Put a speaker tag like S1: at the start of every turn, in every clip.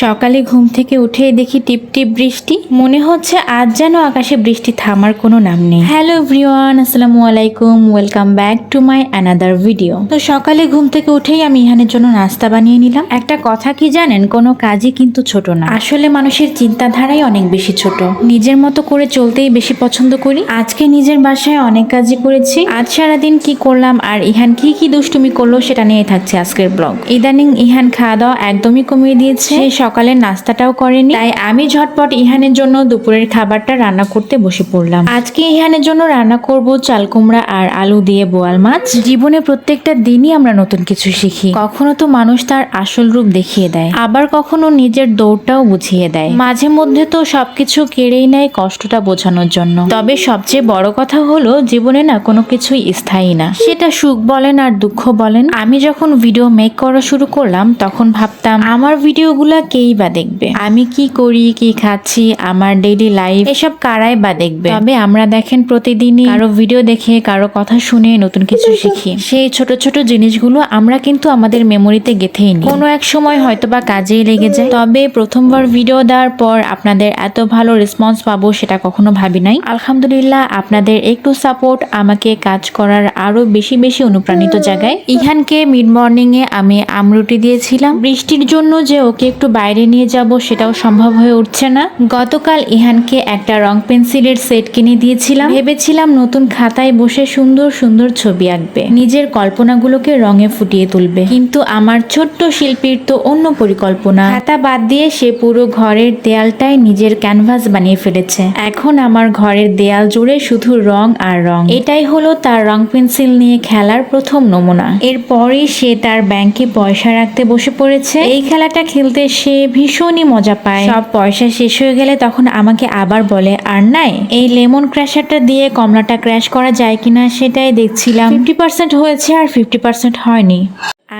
S1: সকালে ঘুম থেকে উঠে দেখি টিপ টিপ বৃষ্টি। মনে হচ্ছে আজ যেন আকাশে বৃষ্টি থামার কোনো নাম নেই। হ্যালো এভরিওয়ান, আসসালামু আলাইকুম, welcome back to my another video. তো সকালে ঘুম থেকে উঠেই আমি ইহানের জন্য নাস্তা বানিয়ে নিলাম। একটা কথা কি জানেন, কোনো কাজই কিন্তু ছোট না, আসলে মানুষের চিন্তাধারাই অনেক বেশি ছোট। নিজের মতো করে চলতেই বেশি পছন্দ করি। আজকে নিজের বাসায় অনেক কাজই করেছি। আজ সারাদিন কি করলাম আর ইহান কি কি দুষ্টুমি করলো সেটা নিয়ে থাকছে আজকের ব্লগ। ইদানিং ইহান খাওয়া দাওয়া একদমই কমিয়ে দিয়েছে, সকালের নাস্তাটাও করেনি। তাই আমি ঝটপট ইহানের জন্য দুপুরের খাবারটা রান্না করতে বসে পড়লাম। আজকে ইহানের জন্য রান্না করব চাল কুমড়া আর আলু দিয়ে বোয়াল মাছ। জীবনে প্রত্যেকটা দিনই আমরা নতুন কিছু শিখি। কখনো তো মানুষ তার আসল রূপ দেখিয়ে দেয়, আবার কখনো নিজের দৌড়টাও বুঝিয়ে দেয়। মাঝে মধ্যে তো সবকিছু কেড়েই নেয় কষ্টটা বোঝানোর জন্য। তবে সবচেয়ে বড় কথা হলো, জীবনে না কোনো কিছুই স্থায়ী না, সেটা সুখ বলেন আর দুঃখ বলেন। আমি যখন ভিডিও মেক করা শুরু করলাম তখন ভাবতাম আমার ভিডিওগুলা কেই বা দেখবে, আমি কি করি, কি খাচ্ছি, আমার ডেইলি লাইফ, এসব কারাই বা দেখবে। তবে আমরা দেখেন প্রতিদিনই কারো ভিডিও দেখে, কারো কথা শুনে নতুন কিছু শিখি। সেই ছোট ছোট জিনিসগুলো আমরা কিন্তু আমাদের মেমোরিতে গেঁথেই নিই, কোনো এক সময় হয়তো বা কাজেই লেগে যায়। তবে প্রথমবার ভিডিও দেওয়ার পর আপনাদের এত ভালো রেসপন্স পাবো সেটা কখনো ভাবি নাই। আলহামদুলিল্লাহ, আপনাদের একটু সাপোর্ট আমাকে কাজ করার আরো বেশি বেশি অনুপ্রাণিত জায়গায়। ইহানকে মিড মর্নিং এ আমি আমরুটি দিয়েছিলাম। বৃষ্টির জন্য যে ওকে একটু বাইরে নিয়ে যাব সেটাও সম্ভব হয়ে উঠছে না। গতকাল ইহানকে একটা রং পেন্সিলের সেট কিনে দিয়েছিলাম। ভেবেছিলাম নতুন খাতায় বসে সুন্দর সুন্দর ছবি আঁকবে, নিজের কল্পনাগুলোকে রঙে ফুটিয়ে তুলবে। কিন্তু আমার ছোট্ট শিল্পীর তো অন্য পরিকল্পনা। খাতা বাদ দিয়ে সে পুরো ঘরের দেয়ালটাই নিজের ক্যানভাস বানিয়ে ফেলেছে। এখন আমার ঘরের দেয়াল জুড়ে শুধু রং আর রং। এটাই হলো তার রং পেন্সিল নিয়ে খেলার প্রথম নমুনা। এরপরই সে তার ব্যাংকে পয়সা রাখতে বসে পড়েছে। এই খেলাটা খেলতে সে ভীষণই মজা পায়। সব পয়সা শেষ হয়ে গেলে তখন আমাকে আবার বলে, আর নাই এই লেমন ক্র্যাশারটা দিয়ে কমলাটা ক্র্যাশ করা যায় কিনা সেটাই দেখছিলাম। 50% হয়েছে আর 50% হয়নি।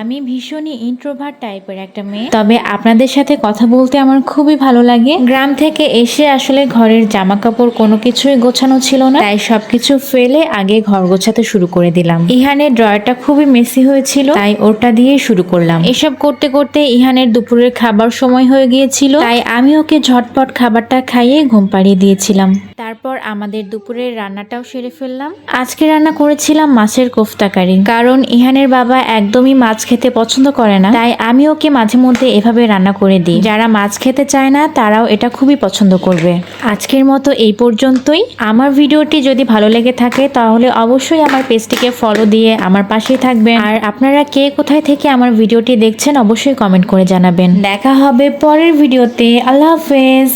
S1: আমি ভীষণই ইন্ট্রোভার্ট টাইপের একটা মেয়ে, তবে আপনাদের সাথে কথা বলতে আমার খুবই ভালো লাগে। গ্রাম থেকে এসে আসলে ঘরের জামা কাপড় কোনো কিছুই গোছানো ছিল না, তাই সবকিছু ফেলে আগে ঘর গোছাতে শুরু করে দিলাম। ইহানের ড্রয়ারটা খুবই মেসি হয়েছিল, তাই ওটা দিয়ে শুরু করলাম। এসব করতে করতে ইহানের দুপুরের খাবার সময় হয়ে গিয়েছিল, তাই আমি ওকে ঝটপট খাবারটা খাইয়ে ঘুম পাড়িয়ে দিয়েছিলাম। তারপর আমাদের দুপুরের রান্নাটাও সেরে ফেললাম। আজকে রান্না করেছিলাম মাছের কোফতা কারি, কারণ ইহানের বাবা একদমই মাছ খেতে পছন্দ করে না, তাই আমি ওকে মাঝে মধ্যে এভাবে রান্না করে দিই। যারা মাছ খেতে চায় না তারাও এটা খুবই পছন্দ করবে। আজকের মতো এই পর্যন্তই। আমার ভিডিওটি যদি ভালো লেগে থাকে তাহলে অবশ্যই আমার পেজটিকে ফলো দিয়ে আমার পাশেই থাকবেন। আর আপনারা কে কোথায় থেকে আমার ভিডিওটি দেখছেন অবশ্যই কমেন্ট করে জানাবেন। দেখা হবে পরের ভিডিওতে। আল্লাহ হাফেজ।